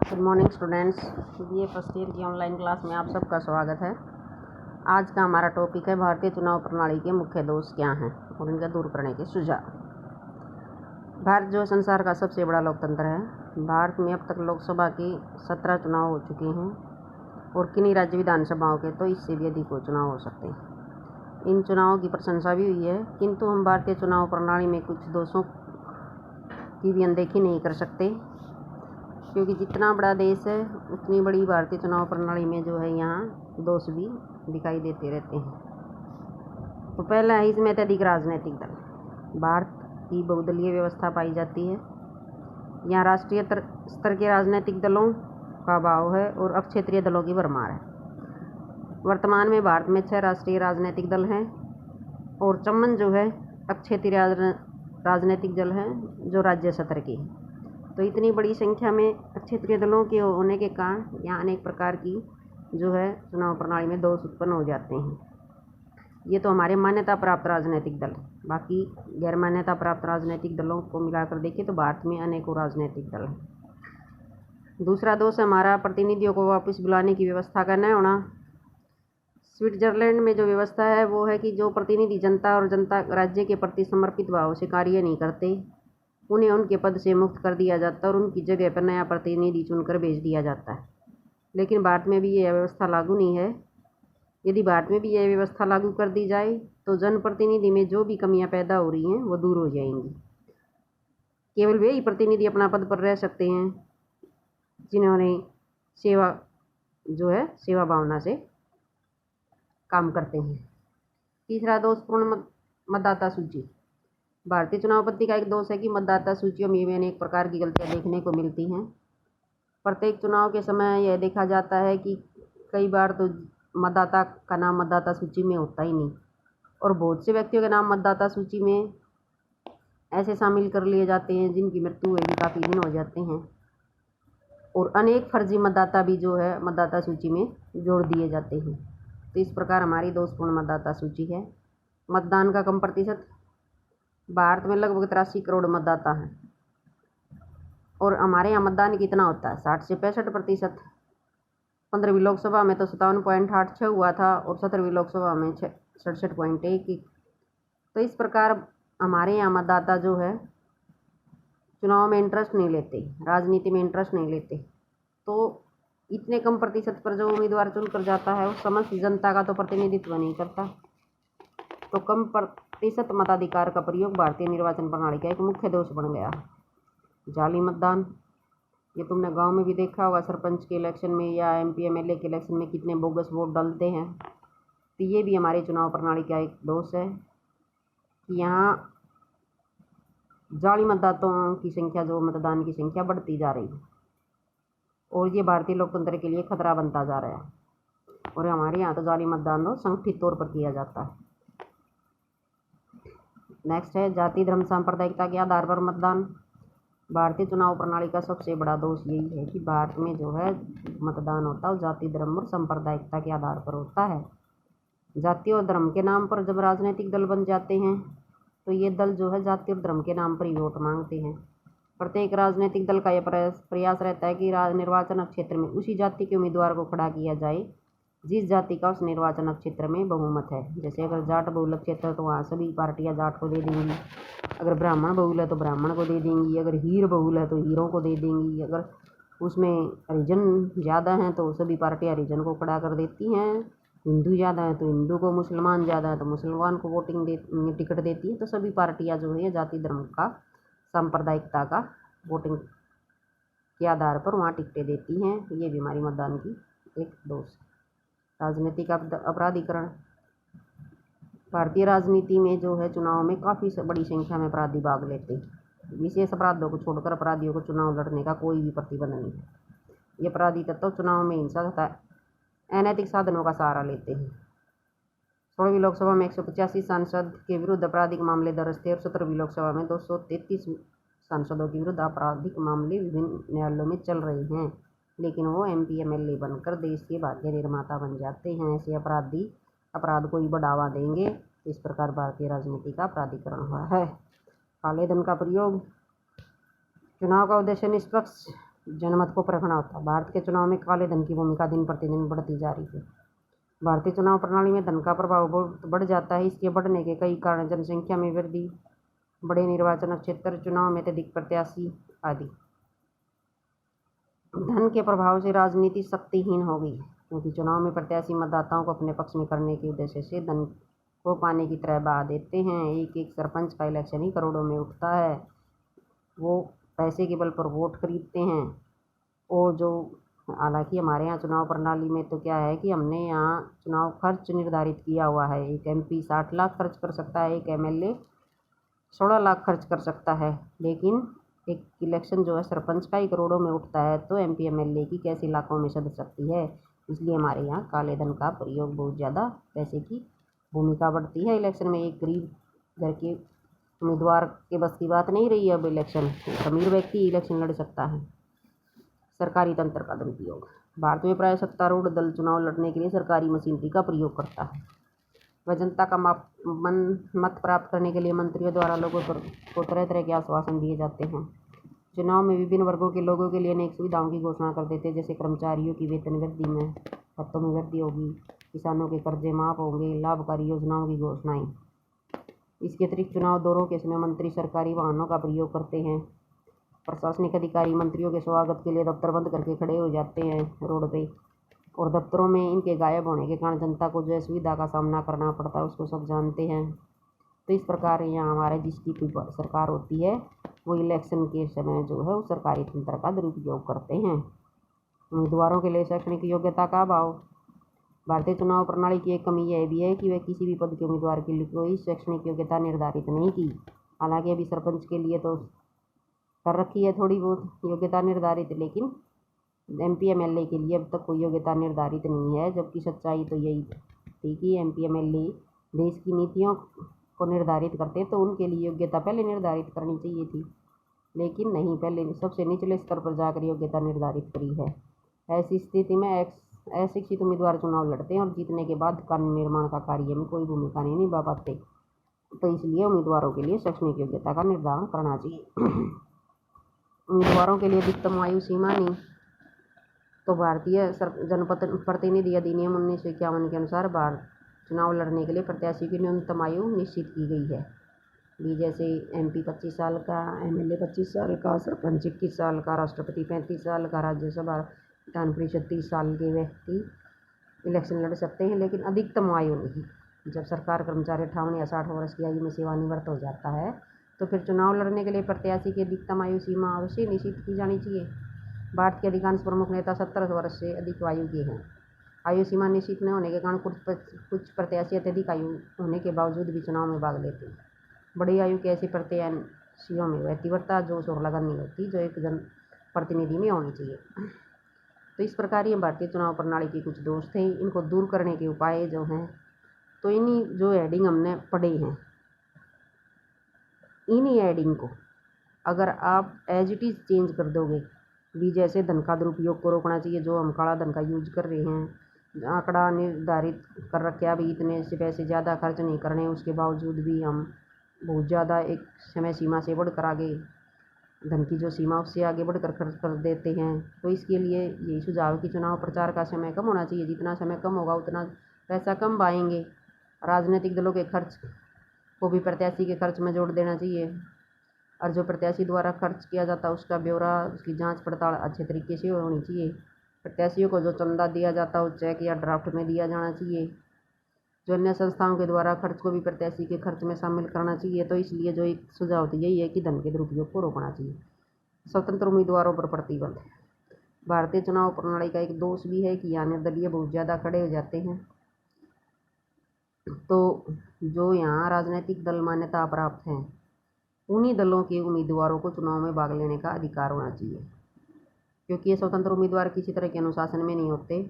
Good morning students. BA first year की online class में आप सबका स्वागत है। आज का हमारा टॉपिक है भारतीय चुनाव प्रणाली के मुख्य दोष क्या हैं और इनका दूर करने के सुझाव। भारत जो संसार का सबसे बड़ा लोकतंत्र है। भारत में अब तक लोकसभा के 17 चुनाव हो चुके हैं और किन्हीं राज्य विधानसभाओं के तो इससे भी अधिक चुनाव हो सकते हैं। इन चुनावों की प्रशंसा भी हुई है, किंतु हम भारतीय चुनाव प्रणाली में कुछ दोषों की भी अनदेखी नहीं कर सकते, क्योंकि जितना बड़ा देश है उतनी बड़ी भारतीय चुनाव प्रणाली में जो है यहाँ दोष भी दिखाई देते रहते हैं। तो पहला है इसमें अत्यधिक राजनीतिक दल। भारत की बहुदलीय व्यवस्था पाई जाती है। यहाँ राष्ट्रीय स्तर के राजनीतिक दलों का अभाव है और अब क्षेत्रीय दलों की भरमार है। वर्तमान में भारत में 6 राष्ट्रीय राजनीतिक दल हैं और 54 जो है अब क्षेत्रीय राजनीतिक दल हैं जो राज्य स्तर के हैं। तो इतनी बड़ी संख्या में क्षेत्रीय दलों के होने के कारण यहाँ अनेक प्रकार की जो है चुनाव प्रणाली में दोष उत्पन्न हो जाते हैं। ये तो हमारे मान्यता प्राप्त राजनीतिक दल। बाकी गैर मान्यता प्राप्त राजनीतिक दलों को मिलाकर देखें तो भारत में अनेकों राजनीतिक दल हैं। दूसरा दोष हमारा प्रतिनिधियों को वापस बुलाने की व्यवस्था का न होना। स्विट्जरलैंड में जो व्यवस्था है वो है कि जो प्रतिनिधि जनता और जनता राज्य के प्रति समर्पित भाव से कार्य नहीं करते उन्हें उनके पद से मुक्त कर दिया जाता है और उनकी जगह पर नया प्रतिनिधि चुनकर भेज दिया जाता है। लेकिन भारत में भी यह व्यवस्था लागू नहीं है। यदि भारत में भी यह व्यवस्था लागू कर दी जाए तो जनप्रतिनिधि में जो भी कमियां पैदा हो रही हैं वो दूर हो जाएंगी। केवल वे ही प्रतिनिधि अपना पद पर रह सकते हैं जिन्होंने सेवा भावना से काम करते हैं। तीसरा दोष पूर्ण मतदाता सूची। भारतीय चुनाव पद्धति का एक दोष है कि मतदाता सूचियों में अनेक प्रकार की गलतियां देखने को मिलती हैं। प्रत्येक चुनाव के समय यह देखा जाता है कि कई बार तो मतदाता का नाम मतदाता सूची में होता ही नहीं और बहुत से व्यक्तियों के नाम मतदाता सूची में ऐसे शामिल कर लिए जाते हैं जिनकी मृत्यु हुए भी काफ़ी दिन हो जाते हैं और अनेक फर्जी मतदाता भी जो है मतदाता सूची में जोड़ दिए जाते हैं। तो इस प्रकार हमारी दोषपूर्ण मतदाता सूची है। मतदान का कम प्रतिशत। भारत में लगभग 83 करोड़ मतदाता हैं और हमारे यहाँ मतदान कितना होता है 60 से 65%। 15वीं लोकसभा में तो 57.86 हुआ था और 17वीं लोकसभा में 67.11। तो इस प्रकार हमारे यहाँ मतदाता जो है चुनाव में इंटरेस्ट नहीं लेते, राजनीति में इंटरेस्ट नहीं लेते। तो इतने कम प्रतिशत पर जो उम्मीदवार चुनकर जाता है वो समस्त जनता का तो प्रतिनिधित्व नहीं करता। तो कम प्रतिशत मताधिकार का प्रयोग भारतीय निर्वाचन प्रणाली का एक मुख्य दोष बन गया। जाली मतदान, ये तुमने गांव में भी देखा होगा, सरपंच के इलेक्शन में या एमपी एमएलए के इलेक्शन में कितने बोगस वोट डालते हैं। तो ये भी हमारी चुनाव प्रणाली का एक दोष है कि यहाँ जाली मतदाताओं की संख्या, जो मतदान की संख्या बढ़ती जा रही है और ये भारतीय लोकतंत्र के लिए खतरा बनता जा रहा है। और हमारे यहाँ तो जाली मतदान तो संगठित तौर पर किया जाता है। नेक्स्ट है जाति धर्म सांप्रदायिकता के आधार पर मतदान। भारतीय चुनाव प्रणाली का सबसे बड़ा दोष यही है कि भारत में जो है मतदान होता है जाति धर्म और सांप्रदायिकता के आधार पर होता है। जाति और धर्म के नाम पर जब राजनीतिक दल बन जाते हैं तो ये दल जो है जाति और धर्म के नाम पर ही वोट मांगते हैं। प्रत्येक राजनीतिक दल का यह प्रयास रहता है कि निर्वाचन क्षेत्र में उसी जाति के उम्मीदवार को खड़ा किया जाए जिस जाति का उस निर्वाचन क्षेत्र में बहुमत है। जैसे अगर जाट बहुल क्षेत्र है तो वहाँ सभी पार्टियां जाट को दे देंगी, अगर ब्राह्मण बहुल है तो ब्राह्मण को दे देंगी, अगर हीर बहुल है तो हीरों को दे देंगी, अगर उसमें हरिजन ज़्यादा हैं तो सभी पार्टियां हरिजन को खड़ा कर देती हैं, हिंदू ज़्यादा है तो हिंदू को, मुसलमान ज़्यादा है तो मुसलमान को टिकट देती है। तो सभी पार्टियाँ जो है जाति धर्म का सांप्रदायिकता का वोटिंग के आधार पर वहाँ टिकटें देती हैं। ये भी हमारी मतदान की एक दोष है। राजनीतिक अपराधीकरण। भारतीय राजनीति में जो है चुनाव में काफ़ी बड़ी संख्या में अपराधी भाग लेते हैं। विशेष अपराधों को छोड़कर अपराधियों को चुनाव लड़ने का कोई भी प्रतिबंध नहीं है। ये अपराधी तत्व चुनाव में हिंसा तथा अनैतिक साधनों का सहारा लेते हैं। 16वीं लोकसभा में 185 सांसद के विरुद्ध आपराधिक मामले दर्ज थे और 17वीं लोकसभा में 233 सांसदों के विरुद्ध आपराधिक मामले विभिन्न न्यायालयों में चल रहे हैं, लेकिन वो एमपी एमएलए बनकर देश के भाग्य निर्माता बन जाते हैं। ऐसे अपराधी अपराध को ही बढ़ावा देंगे। इस प्रकार भारतीय राजनीति का अपराधीकरण हुआ है। काले धन का प्रयोग। चुनाव का उद्देश्य निष्पक्ष जनमत को परखना होता है। भारत के चुनाव में काले धन की भूमिका दिन प्रतिदिन बढ़ती जा रही है। भारतीय चुनाव प्रणाली में धन का प्रभाव बहुत बढ़ जाता है। इसके बढ़ने के कई कारण जनसंख्या में वृद्धि, बड़े निर्वाचन क्षेत्र, चुनाव में अत्यधिक प्रत्याशी आदि। धन के प्रभाव से राजनीति शक्तिहीन हो गई, क्योंकि चुनाव में प्रत्याशी मतदाताओं को अपने पक्ष में करने के उद्देश्य से धन को पाने की तरह बहा देते हैं। एक एक सरपंच का इलेक्शन ही करोड़ों में उठता है। वो पैसे के बल पर वोट खरीदते हैं। और जो हालांकि हमारे यहाँ चुनाव प्रणाली में तो क्या है कि हमने यहाँ चुनाव खर्च निर्धारित किया हुआ है। एक MP 60 लाख खर्च कर सकता है, एक MLA 16 लाख खर्च कर सकता है। लेकिन एक इलेक्शन जो है सरपंच का ही करोड़ों में उठता है, तो MP MLA की कैसे लाखों में सध सकती है। इसलिए हमारे यहाँ काले धन का प्रयोग बहुत ज़्यादा, पैसे की भूमिका बढ़ती है इलेक्शन में। एक गरीब घर के उम्मीदवार के बस की बात नहीं रही अब इलेक्शन। अमीर व्यक्ति इलेक्शन लड़ सकता है। सरकारी तंत्र का दुरुपयोग। भारत में प्राय सत्तारूढ़ दल चुनाव लड़ने के लिए सरकारी मशीनरी का प्रयोग करता है। वह जनता का मत प्राप्त करने के लिए मंत्रियों द्वारा लोगों को तरह तरह के आश्वासन दिए जाते हैं। चुनाव में विभिन्न वर्गों के लोगों के लिए अनेक सुविधाओं की घोषणा कर देते हैं, जैसे कर्मचारियों की वेतन वृद्धि में, भत्तों में वृद्धि होगी, किसानों के कर्जे माफ होंगे, लाभकारी योजनाओं की घोषणाएं। इसके अतिरिक्त चुनाव दौरों के समय मंत्री सरकारी वाहनों का प्रयोग करते हैं। प्रशासनिक अधिकारी मंत्रियों के स्वागत के लिए दफ्तर बंद करके खड़े हो जाते हैं रोड पे, और दफ्तरों में इनके गायब होने के कारण जनता को जो असुविधा का सामना करना पड़ता है उसको सब जानते हैं। तो इस प्रकार यहाँ हमारे जिसकी सरकार होती है वो इलेक्शन के समय जो है वो सरकारी तंत्र का दुरुपयोग करते हैं। उम्मीदवारों के लिए शैक्षणिक योग्यता का अभाव। भारतीय चुनाव प्रणाली की एक कमी यह भी है कि वह किसी भी पद के उम्मीदवार के लिए कोई शैक्षणिक योग्यता निर्धारित नहीं की। हालांकि अभी सरपंच के लिए तो कर रखी है थोड़ी बहुत योग्यता निर्धारित, लेकिन MP MLA के लिए अब तक कोई योग्यता निर्धारित नहीं है। जबकि सच्चाई तो यही थी कि MP MLA देश की नीतियों को निर्धारित करते तो उनके लिए योग्यता पहले निर्धारित करनी चाहिए थी, लेकिन नहीं, पहले सबसे निचले स्तर पर जाकर योग्यता निर्धारित करी है। ऐसी स्थिति में अशिक्षित उम्मीदवार चुनाव लड़ते हैं और जीतने के बाद कानून निर्माण का कार्य में कोई भूमिका नहीं निभा पाते। तो इसलिए उम्मीदवारों के लिए शैक्षणिक योग्यता का निर्धारण करना चाहिए। उम्मीदवारों के लिए अधिकतम आयु सीमा नहीं। तो भारतीय जनप्रतिनिधि अधिनियम 1951 के अनुसार चुनाव लड़ने के लिए प्रत्याशी की न्यूनतम आयु निश्चित की गई है। भी जैसे MP 25 साल का, MLA 25 साल का, सरपंच 21 साल का, राष्ट्रपति 35 साल का, राज्यसभा विधान परिषद 30 साल के व्यक्ति इलेक्शन लड़ सकते हैं, लेकिन अधिकतम आयु नहीं। जब सरकार कर्मचारी 58 या 60 वर्ष की आयु में सेवानिवृत्त हो जाता है तो फिर चुनाव लड़ने के लिए प्रत्याशी की अधिकतम आयु सीमा अवश्य निश्चित की जानी चाहिए। भारत के अधिकांश प्रमुख नेता 70 वर्ष से अधिक आयु के हैं। आयु सीमा निश्चित न होने के कारण कुछ प्रत्याशी अत्यधिक आयु होने के बावजूद भी चुनाव में भाग लेते हैं। बड़ी आयु के ऐसे प्रत्याशियों में वह तीव्रता, जोश और लगन नहीं होती जो एक जन प्रतिनिधि में होनी चाहिए। तो इस प्रकार ये भारतीय चुनाव प्रणाली के कुछ दोष थे। इनको दूर करने के उपाय जो हैं, तो इन्हीं जो हेडिंग हमने पढ़े हैं, इन्हीं हेडिंग को अगर आप एज इट इज़ चेंज कर दोगे, भी जैसे धन का दुरुपयोग को रोकना चाहिए, जो हम काला धन का यूज कर रहे हैं, आंकड़ा निर्धारित कर रखे अभी इतने से पैसे ज़्यादा खर्च नहीं करने, उसके बावजूद भी हम बहुत ज़्यादा एक समय सीमा से बढ़कर आगे, धन की जो सीमा उससे आगे बढ़कर खर्च कर देते हैं। तो इसके लिए यही सुझाव कि चुनाव प्रचार का समय कम होना चाहिए। जितना समय कम होगा उतना पैसा कम पाएंगे। राजनीतिक दलों के खर्च को भी प्रत्याशी के खर्च में जोड़ देना चाहिए, और जो प्रत्याशी द्वारा खर्च किया जाता है उसका ब्यौरा, उसकी जांच पड़ताल अच्छे तरीके से होनी चाहिए। प्रत्याशियों को जो चंदा दिया जाता है वो चेक या ड्राफ्ट में दिया जाना चाहिए। जो अन्य संस्थाओं के द्वारा खर्च को भी प्रत्याशी के खर्च में शामिल करना चाहिए। तो इसलिए जो एक सुझाव तो यही है कि धन के दुरुपयोग को रोकना चाहिए। स्वतंत्र उम्मीदवारों पर प्रतिबंध। भारतीय चुनाव प्रणाली का एक दोष भी है कि यहाँ निर्दलीय बहुत ज़्यादा खड़े हो जाते हैं। तो जो यहाँ राजनीतिक दल मान्यता प्राप्त हैं, उन्हीं दलों के उम्मीदवारों को चुनाव में भाग लेने का अधिकार होना चाहिए, क्योंकि ये स्वतंत्र उम्मीदवार किसी तरह के अनुशासन में नहीं होते।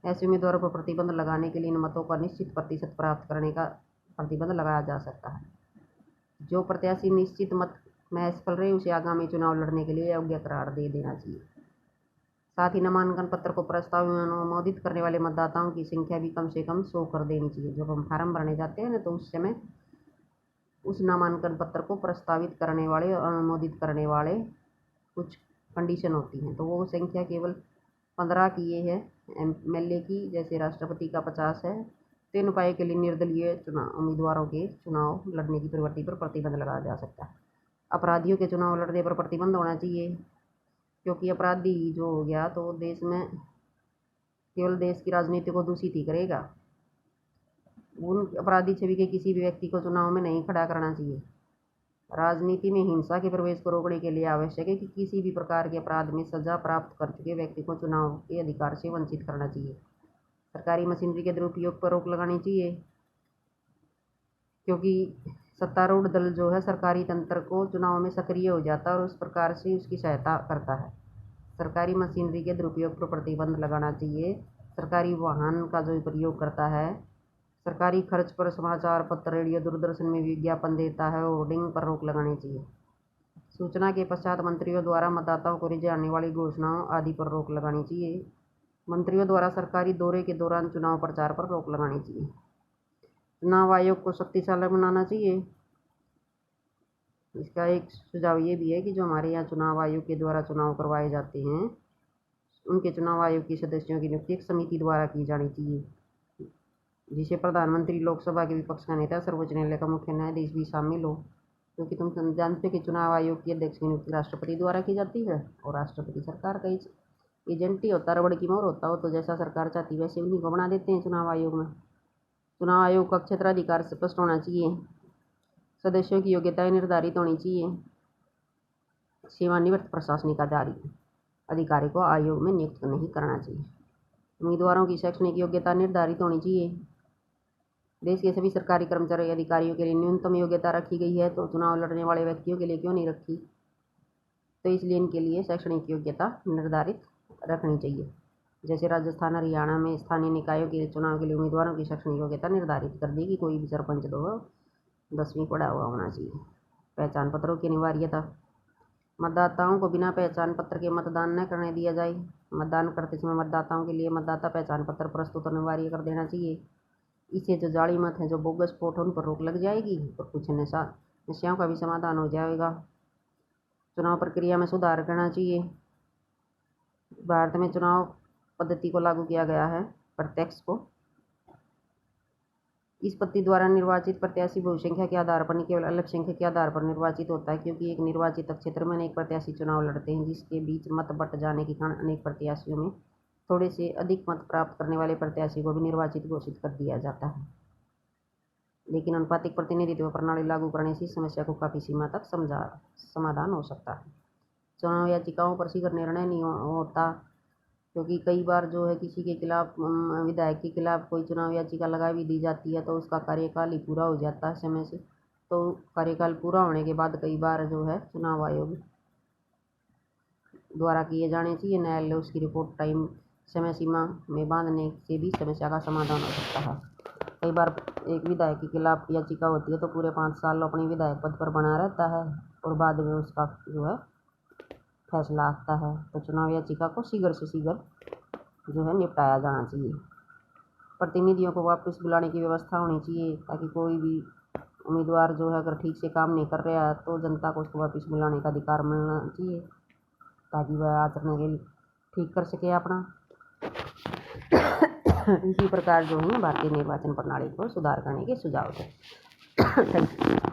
ऐसे उम्मीदवारों पर प्रतिबंध लगाने के लिए इन मतों का निश्चित प्रतिशत प्राप्त करने का प्रतिबंध लगाया जा सकता है। जो प्रत्याशी निश्चित मत में असफल रहे उसे आगामी चुनाव लड़ने के लिए योग्य करार दे देना चाहिए। साथ ही नामांकन पत्र को प्रस्ताव में अनुमोदित करने वाले मतदाताओं की संख्या भी कम से कम 100 कर देनी चाहिए। जब हम फार्म भरने जाते हैं ना, तो उस समय उस नामांकन पत्र को प्रस्तावित करने वाले और अनुमोदित करने वाले कुछ कंडीशन होती हैं, तो वो संख्या केवल 15 की ये है MLA की, जैसे राष्ट्रपति का 50 है। 3 उपाय के लिए निर्दलीय चुनाव उम्मीदवारों के चुनाव लड़ने की प्रवृत्ति पर प्रतिबंध लगाया जा सकता है। अपराधियों के चुनाव लड़ने पर प्रतिबंध होना चाहिए, क्योंकि अपराधी जो हो गया तो देश में केवल देश की राजनीति को दूषित ही करेगा। उन अपराधी छवि के किसी भी व्यक्ति को चुनाव में नहीं खड़ा करना चाहिए। राजनीति में हिंसा के प्रवेश को रोकने के लिए आवश्यक है कि किसी भी प्रकार के अपराध में सजा प्राप्त कर चुके व्यक्ति को चुनाव के अधिकार से वंचित करना चाहिए। सरकारी मशीनरी के दुरुपयोग पर रोक लगानी चाहिए, क्योंकि सत्तारूढ़ दल जो है सरकारी तंत्र को चुनाव में सक्रिय हो जाता है और उस प्रकार से उसकी सहायता करता है। सरकारी मशीनरी के दुरुपयोग पर प्रतिबंध लगाना चाहिए। सरकारी वाहन का जो प्रयोग करता है, सरकारी खर्च पर समाचार पत्र, रेडियो, दूरदर्शन में विज्ञापन देता है, होर्डिंग पर रोक लगानी चाहिए। सूचना के पश्चात मंत्रियों द्वारा मतदाताओं को रिझाने वाली घोषणाओं आदि पर रोक लगानी चाहिए। मंत्रियों द्वारा सरकारी दौरे के दौरान चुनाव प्रचार पर रोक लगानी चाहिए। चुनाव आयोग को शक्तिशाली बनाना चाहिए। इसका एक सुझाव ये भी है कि जो हमारे यहाँ चुनाव आयोग के द्वारा चुनाव करवाए जाते हैं, उनके चुनाव आयोग के सदस्यों की नियुक्ति एक समिति द्वारा की जानी चाहिए, जिसे प्रधानमंत्री, लोकसभा के विपक्ष का नेता, सर्वोच्च न्यायालय का मुख्य न्यायाधीश भी शामिल हो। क्योंकि तुम जानते हो कि चुनाव आयोग की अध्यक्ष की नियुक्ति राष्ट्रपति द्वारा की जाती है और राष्ट्रपति सरकार का एजेंट ही होता है, रबड़ की मोहर होता हो, तो जैसा सरकार चाहती है वैसे उन्हीं को बना देते हैं चुनाव आयोग में। चुनाव आयोग का क्षेत्राधिकार स्पष्ट होना चाहिए। सदस्यों की योग्यताएं निर्धारित होनी चाहिए। सेवानिवृत्त प्रशासनिक अधिकारी को आयोग में नियुक्त नहीं करना चाहिए। उम्मीदवारों की शैक्षणिक योग्यता निर्धारित होनी चाहिए। देश के सभी सरकारी कर्मचारी अधिकारियों के लिए न्यूनतम योग्यता रखी गई है, तो चुनाव लड़ने वाले व्यक्तियों के लिए क्यों नहीं रखी? तो इसलिए इनके लिए शैक्षणिक योग्यता निर्धारित रखनी चाहिए। जैसे राजस्थान, हरियाणा में स्थानीय निकायों के चुनाव के लिए उम्मीदवारों की शैक्षणिक योग्यता निर्धारित कर दी कि कोई भी सरपंच तो 10वीं पढ़ा हुआ होना चाहिए। पहचान पत्रों की अनिवार्यता। मतदाताओं को बिना पहचान पत्र के मतदान न करने दिया जाए। मतदान करते समय मतदाताओं के लिए मतदाता पहचान पत्र प्रस्तुत अनिवार्य कर देना चाहिए। इससे जो जाली मत है, जो बोगस वोट है, उन पर रोक लग जाएगी और कुछ नशाओं का भी समाधान हो जाएगा। चुनाव प्रक्रिया में सुधार करना चाहिए। भारत में चुनाव पद्धति को लागू किया गया है प्रत्यक्ष को। इस पद्धति द्वारा निर्वाचित प्रत्याशी बहुसंख्या के आधार पर नहीं, केवल अल्पसंख्यक के आधार पर निर्वाचित होता है, क्योंकि एक निर्वाचित क्षेत्र में अनेक प्रत्याशी चुनाव लड़ते हैं, जिसके बीच मत बंट जाने के कारण अनेक प्रत्याशियों में थोड़े से अधिक मत प्राप्त करने वाले प्रत्याशी को भी निर्वाचित घोषित कर दिया जाता है। लेकिन अनुपातिक प्रतिनिधित्व प्रणाली लागू करने से समस्या को काफ़ी सीमा तक समाधान हो सकता है। चुनाव याचिकाओं पर शीघ्र निर्णय नहीं होता, क्योंकि कई बार जो है किसी के खिलाफ, विधायक के खिलाफ कोई चुनाव याचिका लगा भी दी जाती है, तो उसका कार्यकाल ही पूरा हो जाता है समय से। तो कार्यकाल पूरा होने के बाद कई बार जो है चुनाव आयोग द्वारा किए जाने चाहिए न्यायालय उसकी रिपोर्ट टाइम समय सीमा में बांधने से भी समस्या का समाधान हो सकता है। कई बार एक विधायक के खिलाफ याचिका होती है तो पूरे 5 साल अपने विधायक पद पर बना रहता है और बाद में उसका जो है फैसला आता है। तो चुनाव याचिका को शीघ्र से शीघ्र जो है निपटाया जाना चाहिए। प्रतिनिधियों को वापस बुलाने की व्यवस्था होनी चाहिए, ताकि कोई भी उम्मीदवार जो है अगर ठीक से काम नहीं कर रहा है तो जनता को उसको वापस बुलाने का अधिकार मिलना चाहिए, ताकि वह आचरण के ठीक कर सके अपना। इसी प्रकार जो है भारतीय निर्वाचन प्रणाली को सुधार करने के सुझाव थे। Thank you.